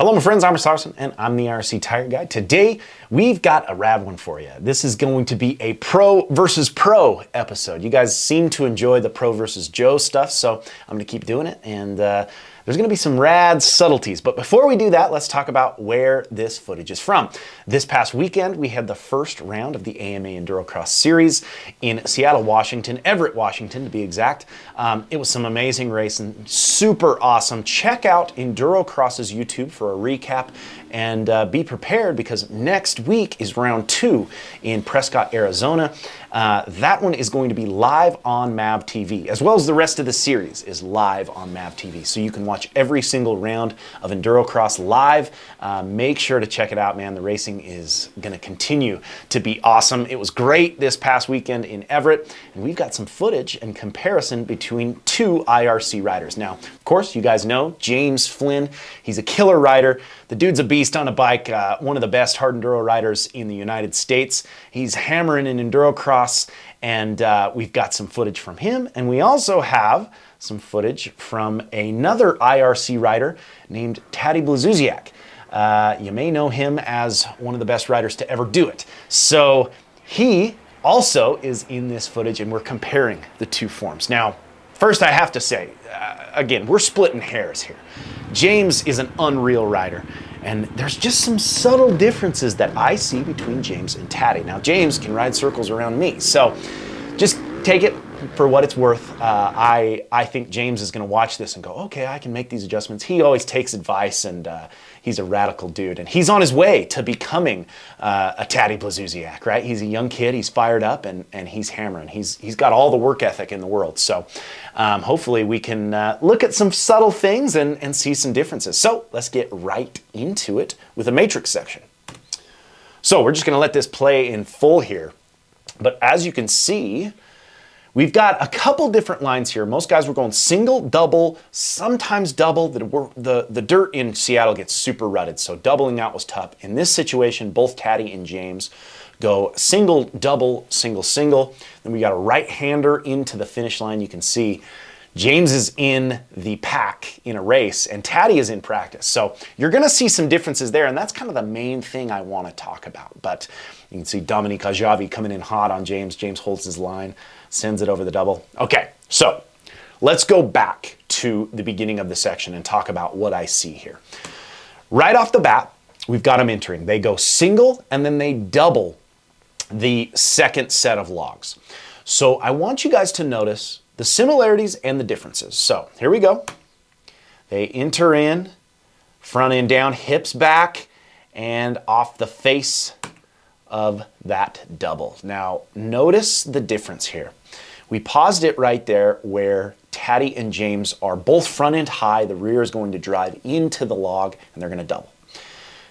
Hello my friends, I'm Sarson and I'm the IRC Tire Guy. Today we've got a rad one for you. This is going to be a pro versus pro episode. You guys seem to enjoy the pro versus Joe stuff, so I'm gonna keep doing it, and there's gonna be some rad subtleties. But before we do that, let's talk about where this footage is from. This past weekend, we had the first round of the AMA Endurocross Series in Seattle, Washington, Everett, Washington to be exact. It was some amazing racing, super awesome. Check out Endurocross's YouTube for a recap, and be prepared because next week is round 2 in Prescott, Arizona. That one is going to be live on MAV TV, as well as the rest of the series is live on MAV TV. So you can watch every single round of Endurocross live. Make sure to check it out, man. The racing is going to continue to be awesome. It was great this past weekend in Everett, and we've got some footage and comparison between two IRC riders. Now, of course, you guys know James Flynn. He's a killer rider. The dude's a beast on a bike, one of the best hard enduro riders in the United States. He's hammering in Endurocross, and we've got some footage from him. And we also have some footage from another IRC rider named Taddy Blazusiak. You may know him as one of the best riders to ever do it. So he also is in this footage, and we're comparing the two forms. Now, first I have to say, again, we're splitting hairs here. James is an unreal rider, and there's just some subtle differences that I see between James and Taddy. Now, James can ride circles around me, so just take it for what it's worth. I think James is going to watch this and go, okay, I can make these adjustments. He always takes advice, and he's a radical dude, and he's on his way to becoming a Taddy Blazusiak, right? He's a young kid, he's fired up, and he's hammering. He's got all the work ethic in the world. So hopefully we can look at some subtle things and see some differences. So let's get right into it with a matrix section. So we're just going to let this play in full here. But as you can see, we've got a couple different lines here. Most guys were going single, double, sometimes double. The dirt in Seattle gets super rutted, so doubling out was tough. In this situation, both Taddy and James go single, double, single, single. Then we got a right-hander into the finish line. You can see James is in the pack in a race, and Taddy is in practice. So you're going to see some differences there, and that's kind of the main thing I want to talk about. But you can see Dominique Ajavi coming in hot on James. James holds his line, sends it over the double. Okay, so let's go back to the beginning of the section and talk about what I see here. Right off the bat, we've got them entering. They go single, and then they double the second set of logs. So I want you guys to notice the similarities and the differences. So here we go. They enter in, front end down, hips back, and off the face of that double. Now, notice the difference here. We paused it right there where Taddy and James are both front end high. The rear is going to drive into the log, and they're going to double.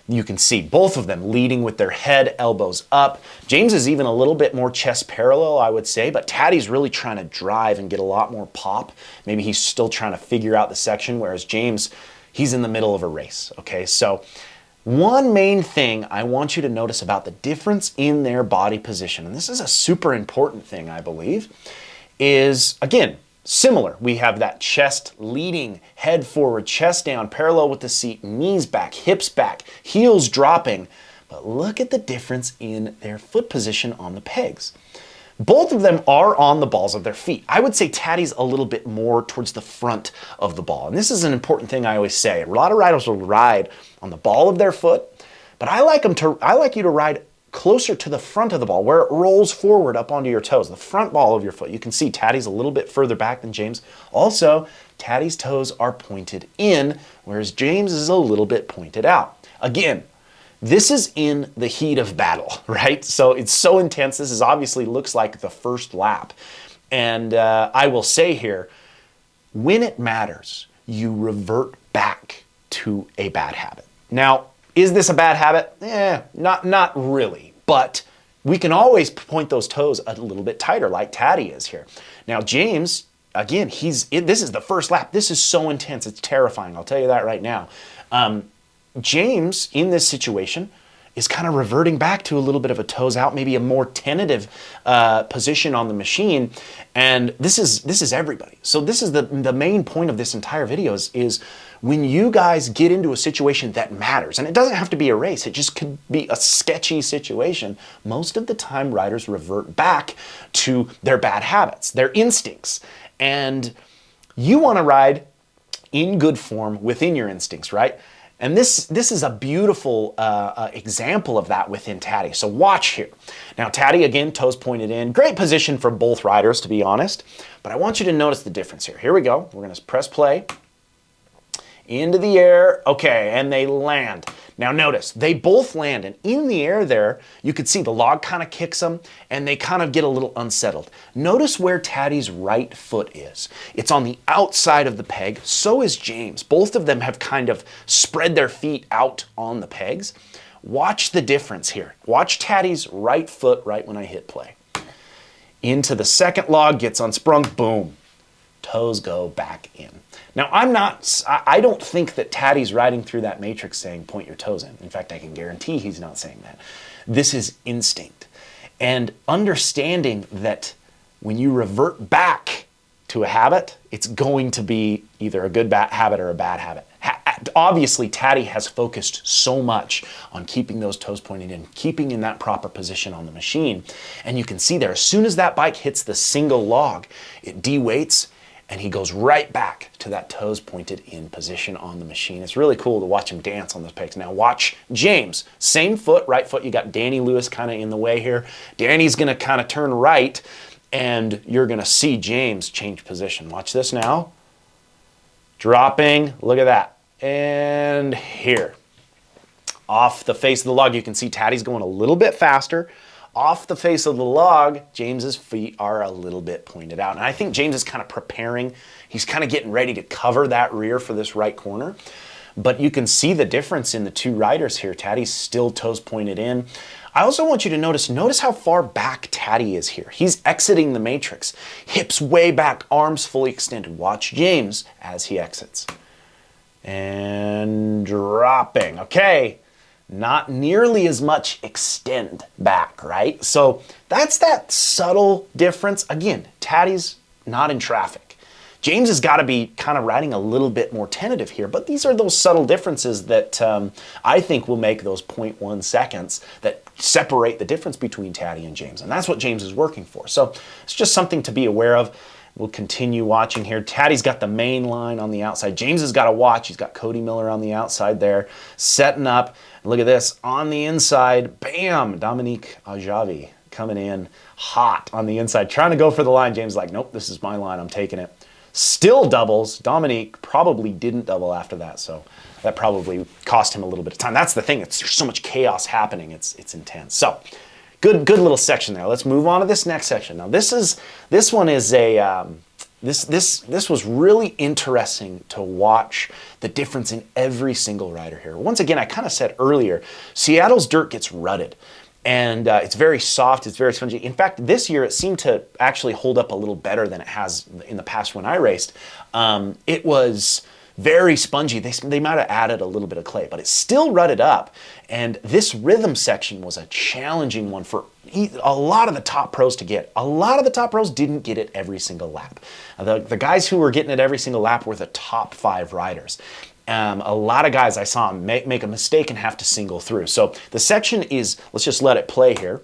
You can see both of them leading with their head, elbows up. James is even a little bit more chest parallel, I would say, but Taddy's really trying to drive and get a lot more pop. Maybe he's still trying to figure out the section, whereas James, he's in the middle of a race, okay? So one main thing I want you to notice about the difference in their body position, and this is a super important thing, I believe, is, again, similar. We have that chest leading, head forward, chest down, parallel with the seat, knees back, hips back, heels dropping. But look at the difference in their foot position on the pegs. Both of them are on the balls of their feet. I would say Taddy's a little bit more towards the front of the ball. And this is an important thing I always say. A lot of riders will ride on the ball of their foot, but I like you to ride closer to the front of the ball where it rolls forward up onto your toes, the front ball of your foot. You can see Taddy's a little bit further back than James. Also, Taddy's toes are pointed in, whereas James is a little bit pointed out. Again, this is in the heat of battle, right? So it's so intense. This is obviously looks like the first lap. And I will say here, when it matters, you revert back to a bad habit. Now, is this a bad habit? Not really, but we can always point those toes a little bit tighter like Taddy is here. Now, James, again, this is the first lap. This is so intense. It's terrifying. I'll tell you that right now. James, in this situation, is kind of reverting back to a little bit of a toes out, maybe a more tentative position on the machine. And this is everybody. So this is the main point of this entire video is when you guys get into a situation that matters, and it doesn't have to be a race, it just could be a sketchy situation, most of the time riders revert back to their bad habits, their instincts. And you want to ride in good form within your instincts, right? And this is a beautiful example of that within Taddy. So watch here. Now Taddy, again, toes pointed in. Great position for both riders, to be honest. But I want you to notice the difference here. Here we go. We're going to press play. Into the air. Okay, and they land. Now notice, they both land, and in the air there, you could see the log kind of kicks them, and they kind of get a little unsettled. Notice where Taddy's right foot is. It's on the outside of the peg, so is James. Both of them have kind of spread their feet out on the pegs. Watch the difference here. Watch Taddy's right foot right when I hit play. Into the second log, gets unsprung, boom. Toes go back in. Now, I don't think that Taddy's riding through that matrix saying, point your toes in. In fact, I can guarantee he's not saying that. This is instinct. And understanding that when you revert back to a habit, it's going to be either a good habit or a bad habit. Obviously, Taddy has focused so much on keeping those toes pointed in, keeping in that proper position on the machine. And you can see there, as soon as that bike hits the single log, it de-weights, and he goes right back to that toes pointed in position on the machine. It's really cool to watch him dance on those pegs. Now watch James, same foot, right foot. You got Danny Lewis kind of in the way here. Danny's gonna kind of turn right, and you're gonna see James change position. Watch this now. Dropping, look at that. And here. Off the face of the log, you can see Taddy's going a little bit faster. Off the face of the log, James's feet are a little bit pointed out. And I think James is kind of preparing. He's kind of getting ready to cover that rear for this right corner. But you can see the difference in the two riders here. Taddy's still toes pointed in. I also want you to notice how far back Taddy is here. He's exiting the matrix. Hips way back, arms fully extended. Watch James as he exits. And dropping. Okay. Not nearly as much extend back, right? So that's that subtle difference. Again, Taddy's not in traffic. James has got to be kind of riding a little bit more tentative here, but these are those subtle differences that I think will make those 0.1 seconds that separate the difference between Taddy and James, and that's what James is working for. So it's just something to be aware of. We'll continue watching here. Taddy's got the main line on the outside. James has got to watch. He's got Cody Miller on the outside there, setting up. Look at this. On the inside, bam, Dominique Ajavi coming in hot on the inside, trying to go for the line. James is like, nope, this is my line. I'm taking it. Still doubles. Dominique probably didn't double after that, so that probably cost him a little bit of time. That's the thing. There's so much chaos happening. It's intense. So good little section there. Let's move on to this next section. Now this one is a this was really interesting to watch the difference in every single rider here. Once again, I kind of said earlier, Seattle's dirt gets rutted. And it's very soft, it's very spongy. In fact, this year it seemed to actually hold up a little better than it has in the past when I raced. It was very spongy. They might have added a little bit of clay, but it still rutted up. And this rhythm section was a challenging one for a lot of the top pros to get. A lot of the top pros didn't get it every single lap. The guys who were getting it every single lap were the top 5 riders. A lot of guys I saw make a mistake and have to single through. So the section is, let's just let it play here.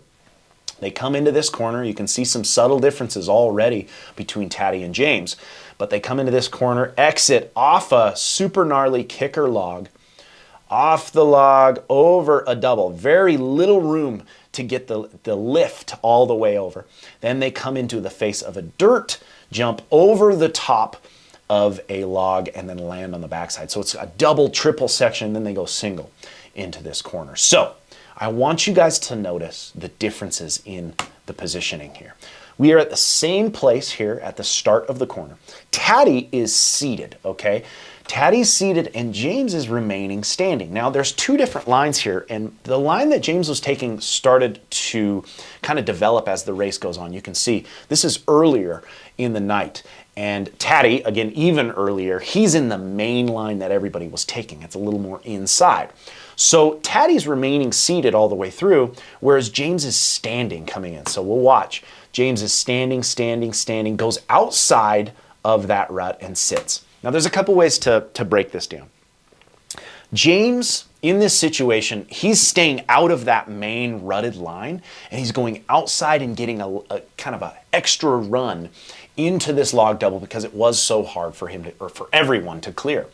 They come into this corner. You can see some subtle differences already between Taddy and James. But they come into this corner, exit off a super gnarly kicker log, off the log, over a double. Very little room to get the lift all the way over. Then they come into the face of a dirt, jump over the top of a log, and then land on the backside. So it's a double, triple section, then they go single into this corner. So I want you guys to notice the differences in the positioning here. We are at the same place here at the start of the corner. Taddy is seated, okay? Taddy's seated and James is remaining standing. Now there's two different lines here, and the line that James was taking started to kind of develop as the race goes on. You can see this is earlier in the night, and Taddy, again, even earlier, he's in the main line that everybody was taking. It's a little more inside. So Taddy's remaining seated all the way through, whereas James is standing coming in. So we'll watch. James is standing, standing, standing, goes outside of that rut and sits. Now there's a couple ways to break this down. James, in this situation, he's staying out of that main rutted line, and he's going outside and getting a kind of an extra run into this log double because it was so hard for him to, or for everyone to clear.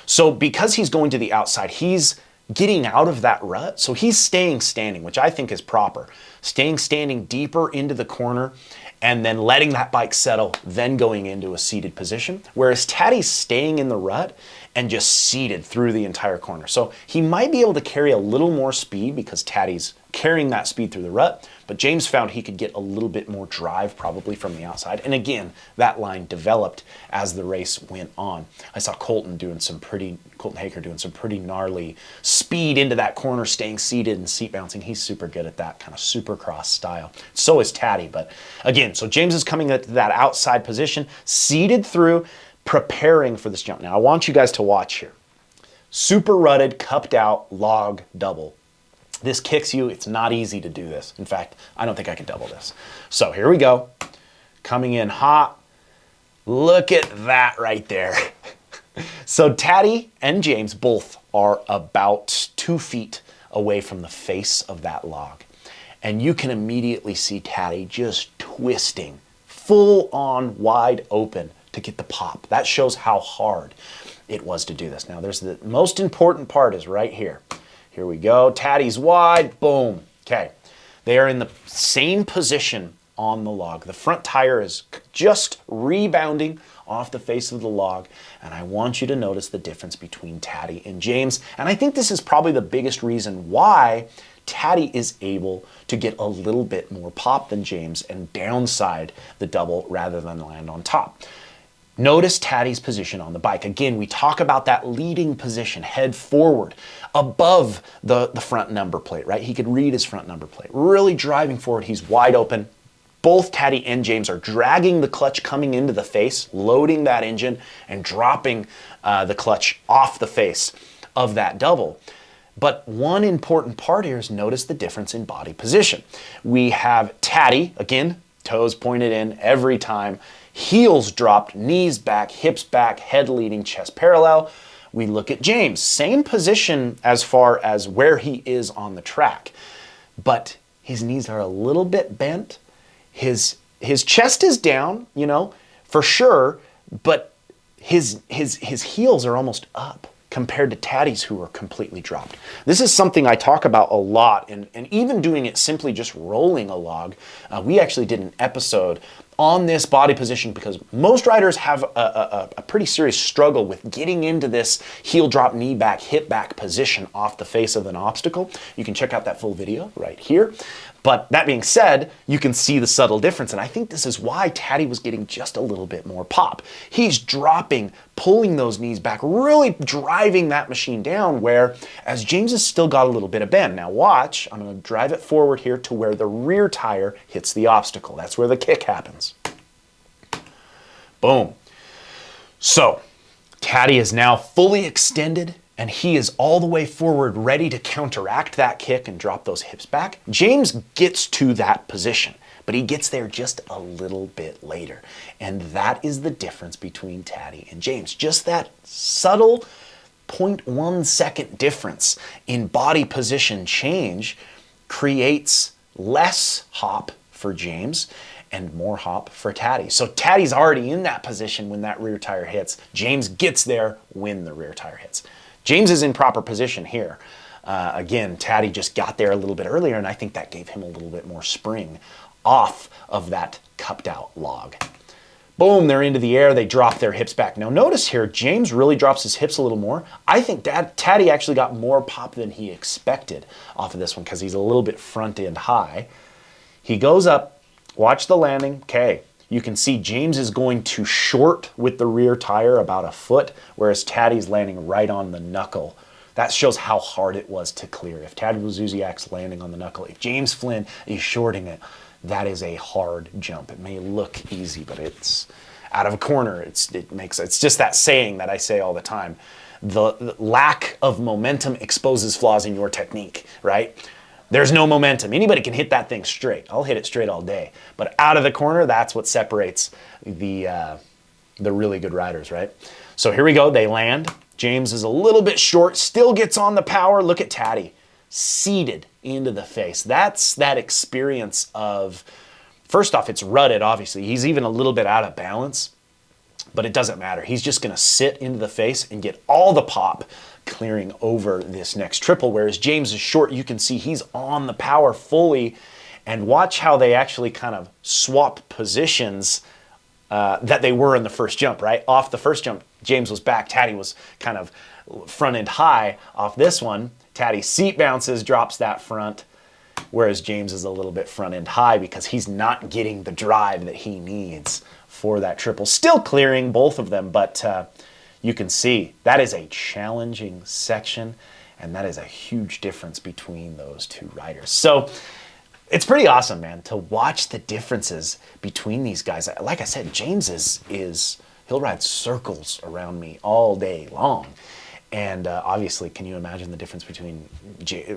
So because he's going to the outside, he's getting out of that rut. So he's staying standing, which I think is proper. Staying standing deeper into the corner and then letting that bike settle, then going into a seated position. Whereas Taddy's staying in the rut and just seated through the entire corner. So he might be able to carry a little more speed because Taddy's carrying that speed through the rut, but James found he could get a little bit more drive probably from the outside. And again, that line developed as the race went on. I saw Colton Haker doing some pretty gnarly speed into that corner, staying seated and seat bouncing. He's super good at that kind of supercross style. So is Taddy, but again, so James is coming at that outside position, seated through, preparing for this jump. Now I want you guys to watch here. Super rutted, cupped out, log double. This kicks you. It's not easy to do this. In fact, I don't think I can double this. So here we go. Coming in hot. Look at that right there. So Taddy and James both are about 2 feet away from the face of that log. And you can immediately see Taddy just twisting, full on wide open to get the pop. That shows how hard it was to do this. Now there's the most important part is right here. Here we go. Taddy's wide. Boom. Okay. They are in the same position on the log. The front tire is just rebounding off the face of the log. And I want you to notice the difference between Taddy and James. And I think this is probably the biggest reason why Taddy is able to get a little bit more pop than James and downside the double rather than land on top. Notice Taddy's position on the bike. Again, we talk about that leading position, head forward, above the front number plate, right? He could read his front number plate. Really driving forward, he's wide open. Both Taddy and James are dragging the clutch coming into the face, loading that engine, and dropping the clutch off the face of that double. But one important part here is notice the difference in body position. We have Taddy, again, toes pointed in every time, heels dropped, knees back, hips back, head leading, chest parallel. We look at James, same position as far as where he is on the track, but his knees are a little bit bent. His chest is down, you know, for sure, but his heels are almost up compared to Taddy's, who are completely dropped. This is something I talk about a lot, and even doing it simply just rolling a log. We actually did an episode on this body position because most riders have a pretty serious struggle with getting into this heel drop, knee back, hip back position off the face of an obstacle. You can check out that full video right here. But that being said, you can see the subtle difference, and I think this is why Taddy was getting just a little bit more pop. He's dropping, pulling those knees back, really driving that machine down, where as James has still got a little bit of bend. Now watch, I'm going to drive it forward here to where the rear tire hits the obstacle. That's where the kick happens. Boom. So Taddy is now fully extended, and he is all the way forward, ready to counteract that kick and drop those hips back. James gets to that position, but he gets there just a little bit later. And that is the difference between Taddy and James. Just that subtle 0.1 second difference in body position change creates less hop for James and more hop for Taddy. So Taddy's already in that position when that rear tire hits. James gets there when the rear tire hits. James is in proper position here. Again, Taddy just got there a little bit earlier, and I think that gave him a little bit more spring off of that cupped out log. Boom, they're into the air, they drop their hips back. Now notice here, James really drops his hips a little more. I think Taddy actually got more pop than he expected off of this one because he's a little bit front end high. He goes up, watch the landing. Okay, you can see James is going to short with the rear tire about a foot, whereas Taddy's landing right on the knuckle. That shows how hard it was to clear. If Taddy Blazusiak's landing on the knuckle, if James Flynn is shorting it, that is a hard jump. It may look easy, but it's out of a corner. It's just that saying that I say all the time. The lack of momentum exposes flaws in your technique, right? There's no momentum. Anybody can hit that thing straight. I'll hit it straight all day. But out of the corner, that's what separates the really good riders, right? So here we go. They land. James is a little bit short, still gets on the power. Look at Taddy, seated into the face. That's that experience of, first off, it's rutted, obviously. He's even a little bit out of balance, but it doesn't matter. He's just going to sit into the face and get all the pop clearing over this next triple, whereas James is short. You can see he's on the power fully, and watch how they actually kind of swap positions that they were in the first jump, right? Off the first jump, James was back. Taddy was kind of front end high. Off this one, Taddy seat bounces, drops that front, whereas James is a little bit front end high because he's not getting the drive that he needs for that triple. Still clearing both of them, but you can see that is a challenging section, and that is a huge difference between those two riders. So it's pretty awesome, man, to watch the differences between these guys. Like I said, James he'll ride circles around me all day long. And obviously, can you imagine the difference between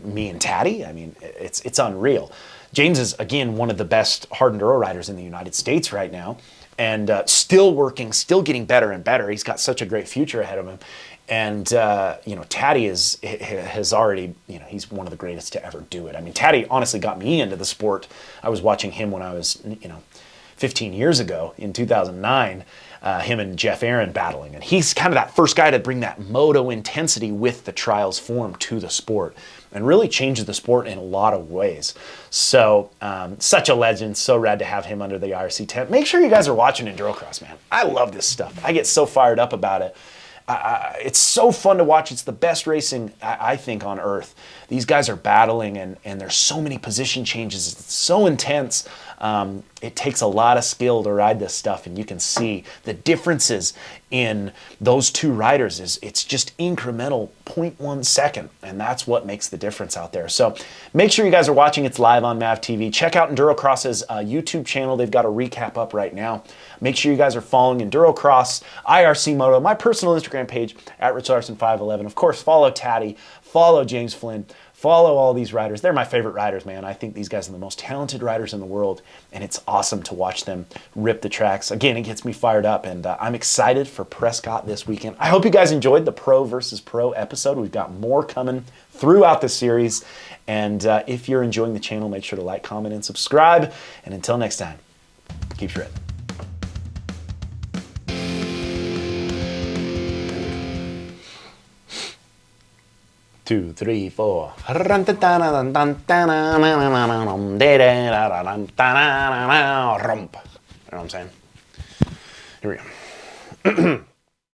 me and Taddy? I mean, it's unreal. James is, again, one of the best hard enduro riders in the United States right now, and still working, still getting better and better. He's got such a great future ahead of him. And, Taddy has already, he's one of the greatest to ever do it. I mean, Taddy honestly got me into the sport. I was watching him when I was, 15 years ago in 2009, him and Jeff Aaron battling. And he's kind of that first guy to bring that Moto intensity with the trials form to the sport and really changes the sport in a lot of ways. So, such a legend. So rad to have him under the IRC tent. Make sure you guys are watching Endurocross, man. I love this stuff. I get so fired up about it. It's so fun to watch. It's the best racing, I think, on earth. These guys are battling, and there's so many position changes. It's so intense. It takes a lot of skill to ride this stuff, and you can see the differences in those two riders. It's just incremental 0.1 second, and that's what makes the difference out there. So make sure you guys are watching. It's live on MAV TV. Check out Endurocross's YouTube channel. They've got a recap up right now. Make sure you guys are following Endurocross, IRC Moto, my personal Instagram page, at RichLarson511. Of course, follow Taddy, follow James Flynn, follow all these riders. They're my favorite riders, man. I think these guys are the most talented riders in the world, and it's awesome to watch them rip the tracks. Again, it gets me fired up, and I'm excited for Prescott this weekend. I hope you guys enjoyed the Pro versus Pro episode. We've got more coming throughout the series, and if you're enjoying the channel, make sure to like, comment, and subscribe. And until next time, keep shredding. 2, 3, 4. Rump. You know what I'm saying? Here we go.